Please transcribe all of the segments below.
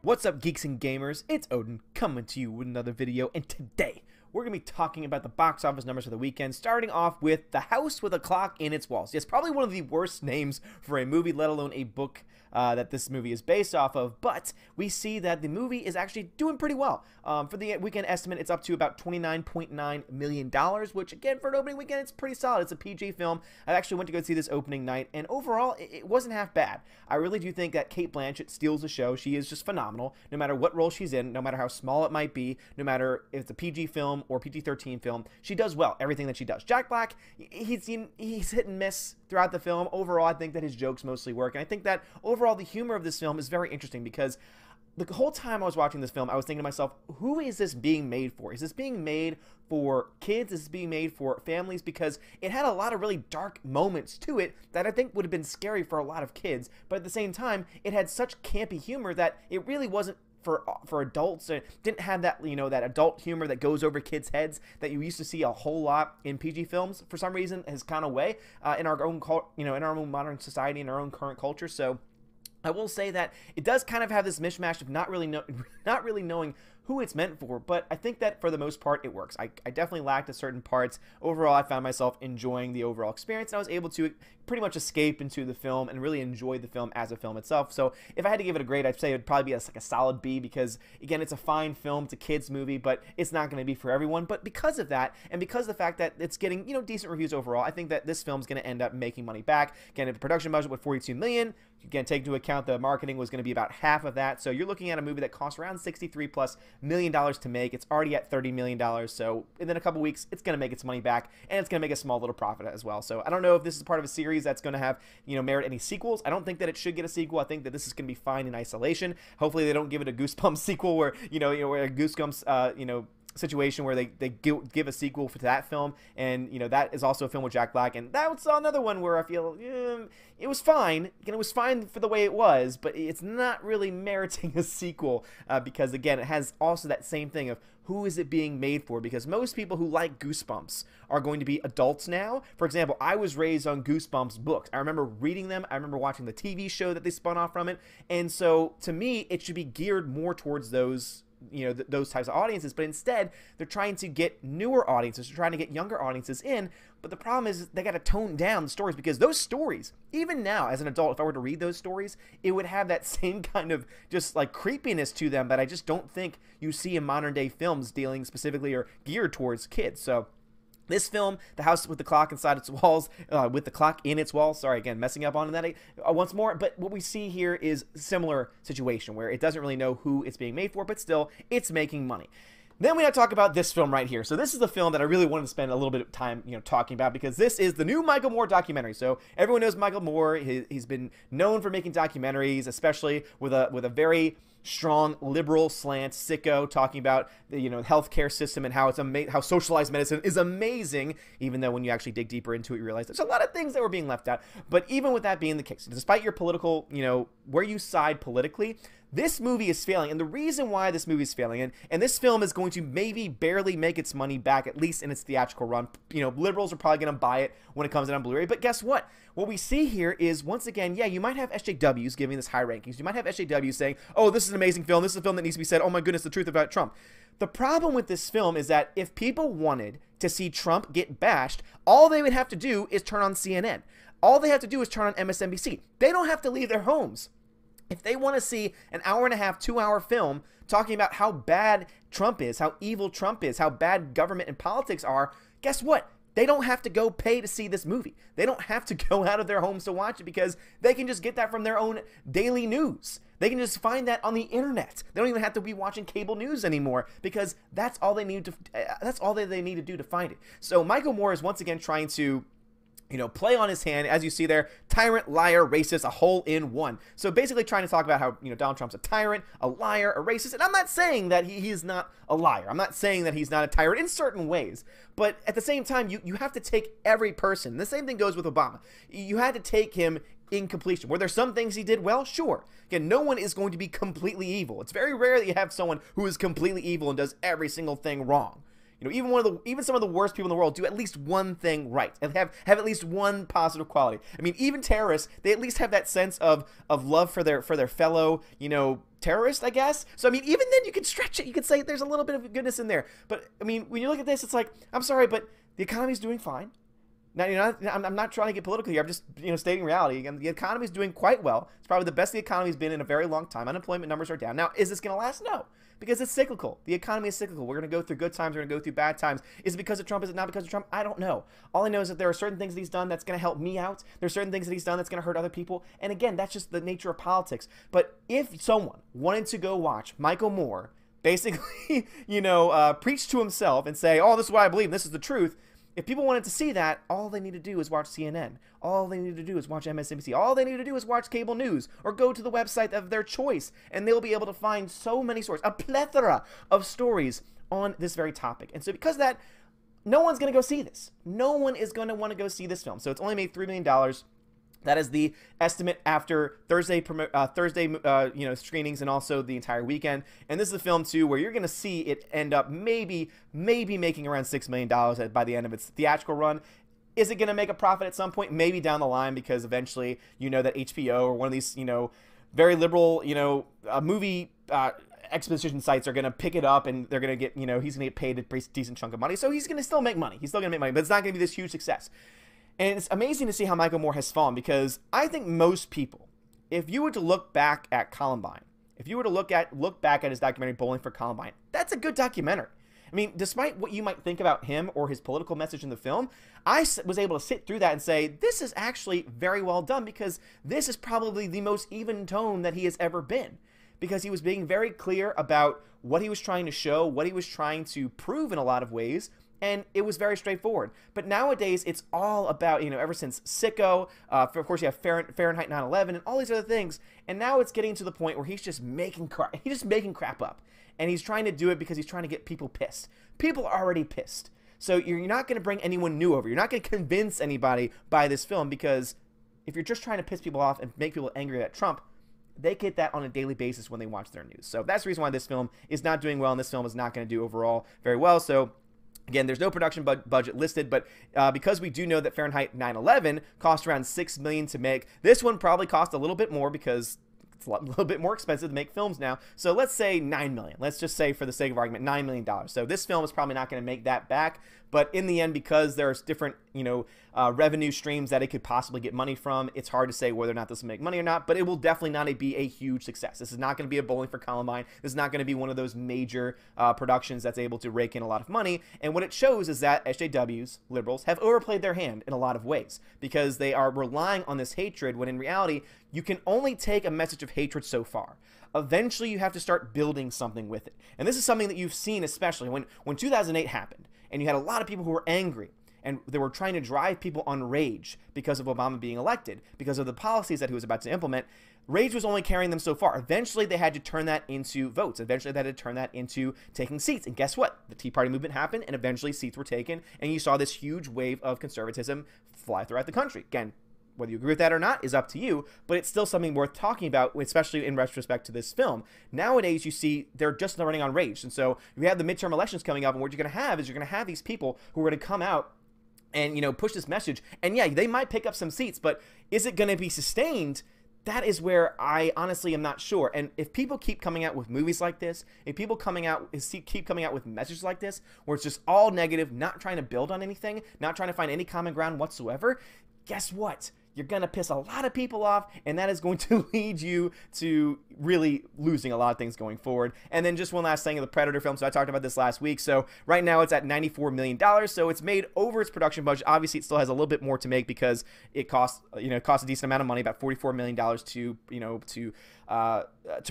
What's up, geeks and gamers? It's Odin coming to you with another video, and today we're going to be talking about the box office numbers for the weekend, starting off with The House with a Clock in Its Walls. Yes, probably one of the worst names for a movie, let alone a book that this movie is based off of, but we see that the movie is actually doing pretty well. For the weekend estimate, it's up to about $29.9 million, which again, for an opening weekend, it's pretty solid. It's a PG film. I actually went to go see this opening night, and overall, it wasn't half bad. I really do think that Cate Blanchett steals the show. She is just phenomenal, no matter what role she's in, no matter how small it might be, no matter if it's a PG film or PG-13 film, she does well, everything that she does. Jack Black, he's hit and miss throughout the film. Overall, I think that his jokes mostly work, and I think that overall the humor of this film is very interesting because the whole time I was watching this film, I was thinking to myself, who is this being made for? Is this being made for kids? Is this being made for families? Because it had a lot of really dark moments to it that I think would have been scary for a lot of kids, but at the same time, it had such campy humor that it really wasn't for adults. It didn't have that, that adult humor that goes over kids' heads that you used to see a whole lot in PG films. For some reason, has gone away in our own, in our own modern society, in our own current culture. So I will say that it does kind of have this mishmash of not really knowing who it's meant for, but I think that for the most part it works. I definitely lacked at certain parts. Overall, I found myself enjoying the overall experience, and I was able to pretty much escape into the film and really enjoy the film as a film itself. So if I had to give it a grade, I'd say it would probably be like a solid B, because again, it's a fine film, it's a kids movie, but it's not going to be for everyone. But because of that, and because of the fact that it's getting decent reviews overall, I think that this film's going to end up making money back. Again, the production budget was $42 million. Again, take into account the marketing was going to be about half of that, so you're looking at a movie that costs around $63+ million to make. It's already at $30 million, so within a couple weeks, it's going to make its money back, and it's going to make a small little profit as well. So I don't know if this is part of a series that's going to have, merit any sequels. I don't think that it should get a sequel. I think that this is going to be fine in isolation. Hopefully they don't give it a Goosebumps sequel where, where a Goosebumps, situation where they give a sequel to that film, and that is also a film with Jack Black, and that was another one where I feel it was fine. Again, it was fine for the way it was, but it's not really meriting a sequel because again, it has also that same thing of who is it being made for, because most people who like Goosebumps are going to be adults now. For example, I was raised on Goosebumps books. I remember reading them. I remember watching the TV show that they spun off from it, and so to me it should be geared more towards those those types of audiences, but instead they're trying to get newer audiences, they're trying to get younger audiences in. But the problem is they got to tone down the stories, because those stories, even now as an adult, if I were to read those stories, it would have that same kind of just like creepiness to them that I just don't think you see in modern day films dealing specifically or geared towards kids. So this film, The House with the Clock Inside Its Walls, with the clock in its walls, sorry, again, messing up on that once more, but what we see here is a similar situation where it doesn't really know who it's being made for, but still, it's making money. Then we have to talk about this film right here. So this is the film that I really wanted to spend a little bit of time, talking about, because this is the new Michael Moore documentary. So everyone knows Michael Moore. He's been known for making documentaries, especially with a very strong liberal slant, sicko, talking about the healthcare system and how it's how socialized medicine is amazing, even though when you actually dig deeper into it, you realize there's a lot of things that were being left out. But even with that being the case, despite your political, where you side politically, this movie is failing, and the reason why this movie is failing, and this film is going to maybe barely make its money back, at least in its theatrical run. Liberals are probably going to buy it when it comes out on Blu-ray, but guess what? What we see here is, once again, yeah, you might have SJWs giving this high rankings. You might have SJWs saying, oh, this is an amazing film. This is a film that needs to be said, oh my goodness, the truth about Trump. The problem with this film is that if people wanted to see Trump get bashed, all they would have to do is turn on CNN. All they have to do is turn on MSNBC. They don't have to leave their homes. If they want to see an hour and a half, 2-hour film talking about how bad Trump is, how evil Trump is, how bad government and politics are, guess what? They don't have to go pay to see this movie. They don't have to go out of their homes to watch it, because they can just get that from their own daily news. They can just find that on the internet. They don't even have to be watching cable news anymore, because that's all they need to. That's all they need to do to find it. So Michael Moore is once again trying to play on his hand, as you see there, tyrant, liar, racist, a hole in one. So basically trying to talk about how, Donald Trump's a tyrant, a liar, a racist, and I'm not saying that he's not a liar. I'm not saying that he's not a tyrant in certain ways, but at the same time, you have to take every person. The same thing goes with Obama. You had to take him in completion. Were there some things he did well? Sure. Again, no one is going to be completely evil. It's very rare that you have someone who is completely evil and does every single thing wrong. You know, even some of the worst people in the world do at least one thing right and have at least one positive quality. I mean, even terrorists, they at least have that sense of love for their fellow, you know, terrorist, I guess. So I mean, even then you can stretch it. You could say there's a little bit of goodness in there. But I mean, when you look at this, it's like, I'm sorry, but the economy's doing fine. Now, you know, I'm not trying to get political here. I'm just, you know, stating reality. Again, the economy's doing quite well. It's probably the best the economy's been in a very long time. Unemployment numbers are down. Now, is this going to last? No, because it's cyclical. The economy is cyclical. We're going to go through good times. We're going to go through bad times. Is it because of Trump? Is it not because of Trump? I don't know. All I know is that there are certain things that he's done that's going to help me out. There's certain things that he's done that's going to hurt other people. And again, that's just the nature of politics. But if someone wanted to go watch Michael Moore basically, you know, preach to himself and say, oh, this is what I believe, this is the truth. If people wanted to see that, all they need to do is watch CNN. All they need to do is watch MSNBC. All they need to do is watch cable news or go to the website of their choice, and they'll be able to find so many stories, a plethora of stories on this very topic. And so because of that, no one's going to go see this. No one is going to want to go see this film. So it's only made $3 million. That is the estimate after Thursday, you know, screenings and also the entire weekend. And this is a film too where you're going to see it end up maybe making around $6 million by the end of its theatrical run. Is it going to make a profit at some point? Maybe down the line, because eventually, you know, that HBO or one of these, you know, very liberal, you know, movie exposition sites are going to pick it up, and they're going to get, you know, he's going to get paid a pretty decent chunk of money. So he's going to still make money. He's still going to make money, but it's not going to be this huge success. And it's amazing to see how Michael Moore has fallen, because I think most people, if you were to look back at Columbine, if you were to look back at his documentary Bowling for Columbine, that's a good documentary. I mean, despite what you might think about him or his political message in the film, I was able to sit through that and say, this is actually very well done, because this is probably the most even tone that he has ever been, because he was being very clear about what he was trying to show, what he was trying to prove in a lot of ways. And it was very straightforward. But nowadays, it's all about, you know, ever since Sicko, of course, you have Fahrenheit 9/11 and all these other things. And now it's getting to the point where he's just making crap up. And he's trying to do it because he's trying to get people pissed. People are already pissed. So you're not going to bring anyone new over. You're not going to convince anybody by this film, because if you're just trying to piss people off and make people angry at Trump, they get that on a daily basis when they watch their news. So that's the reason why this film is not doing well, and this film is not going to do overall very well. So again, there's no production budget listed, but because we do know that Fahrenheit 9/11 cost around $6 million to make, this one probably cost a little bit more because it's a little bit more expensive to make films now. So let's say $9 million. Let's just say, for the sake of argument, $9 million. So this film is probably not going to make that back. But in the end, because there's different, you know, revenue streams that it could possibly get money from, it's hard to say whether or not this will make money or not. But it will definitely not be a huge success. This is not going to be a Bowling for Columbine. This is not going to be one of those major productions that's able to rake in a lot of money. And what it shows is that SJWs, liberals, have overplayed their hand in a lot of ways, because they are relying on this hatred when in reality, you can only take a message of hatred so far. Eventually, you have to start building something with it. And this is something that you've seen, especially when 2008 happened, and you had a lot of people who were angry, and they were trying to drive people on rage because of Obama being elected, because of the policies that he was about to implement. Rage was only carrying them so far. Eventually, they had to turn that into votes. Eventually, they had to turn that into taking seats. And guess what? The Tea Party movement happened, and eventually seats were taken, and you saw this huge wave of conservatism fly throughout the country. Again, whether you agree with that or not is up to you, but it's still something worth talking about, especially in retrospect to this film. Nowadays, you see they're just running on rage. And so you have the midterm elections coming up, and what you're going to have is you're going to have these people who are going to come out and, you know, push this message. And yeah, they might pick up some seats, but is it going to be sustained? That is where I honestly am not sure. And if people keep coming out with movies like this, if people keep coming out with messages like this, where it's just all negative, not trying to build on anything, not trying to find any common ground whatsoever, guess what? You're going to piss a lot of people off, and that is going to lead you to really losing a lot of things going forward. And then just one last thing of the Predator film. So I talked about this last week. So right now it's at $94 million. So it's made over its production budget. Obviously, it still has a little bit more to make because it costs, it costs a decent amount of money, about $44 million to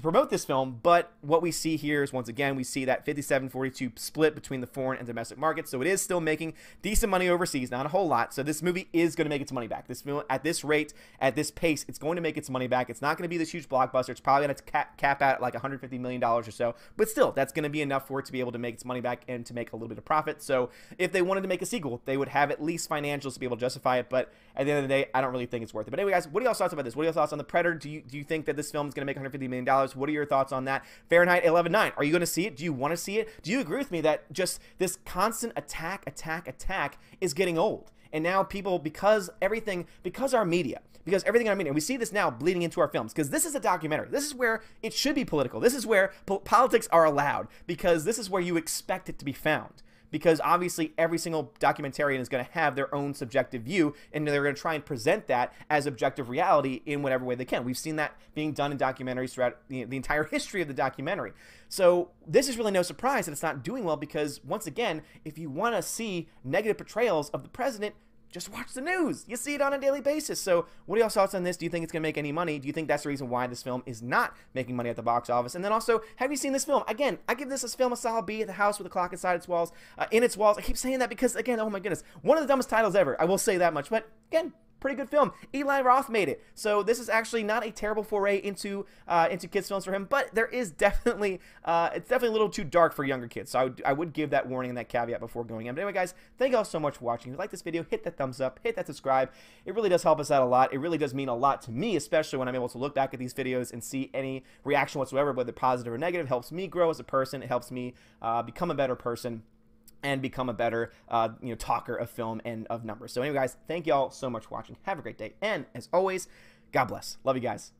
promote this film. But what we see here is, once again, we see that 57-42 split between the foreign and domestic markets. So it is still making decent money overseas, not a whole lot. So this movie is going to make its money back. This film, at this rate, at this pace, it's going to make its money back. It's not going to be this huge blockbuster. It's probably going to its cap at like $150 million or so, but still, that's going to be enough for it to be able to make its money back and to make a little bit of profit. So if they wanted to make a sequel, they would have at least financials to be able to justify it, but at the end of the day, I don't really think it's worth it. But anyway, guys, what are y'all's thoughts about this? What are your thoughts on The Predator? Do you think that this film is going to make $150 million? What are your thoughts on that? Fahrenheit 11/9, are you going to see it? Do you want to see it? Do you agree with me that just this constant attack is getting old? And now people, because everything in our media, we see this now bleeding into our films, because this is a documentary. This is where it should be political. This is where politics are allowed, because this is where you expect it to be found. Because obviously every single documentarian is going to have their own subjective view, and they're going to try and present that as objective reality in whatever way they can. We've seen that being done in documentaries throughout the entire history of the documentary. So this is really no surprise that it's not doing well, because once again, if you want to see negative portrayals of the president, just watch the news. You see it on a daily basis. So what are y'all's thoughts on this? Do you think it's going to make any money? Do you think that's the reason why this film is not making money at the box office? And then also, have you seen this film? Again, I give this film a solid B. The House with a Clock Inside its walls. I keep saying that because, again, oh my goodness, one of the dumbest titles ever. I will say that much. But again, pretty good film. Eli Roth made it, so this is actually not a terrible foray into kids films for him. But there is definitely it's definitely a little too dark for younger kids. So I would give that warning and that caveat before going in. But anyway, guys, thank you all so much for watching. If you like this video, hit that thumbs up, hit that subscribe. It really does help us out a lot. It really does mean a lot to me, especially when I'm able to look back at these videos and see any reaction whatsoever, whether positive or negative. It helps me grow as a person. It helps me become a better person and become a better talker of film and of numbers. So anyway, guys, thank you all so much for watching. Have a great day. And as always, God bless. Love you guys.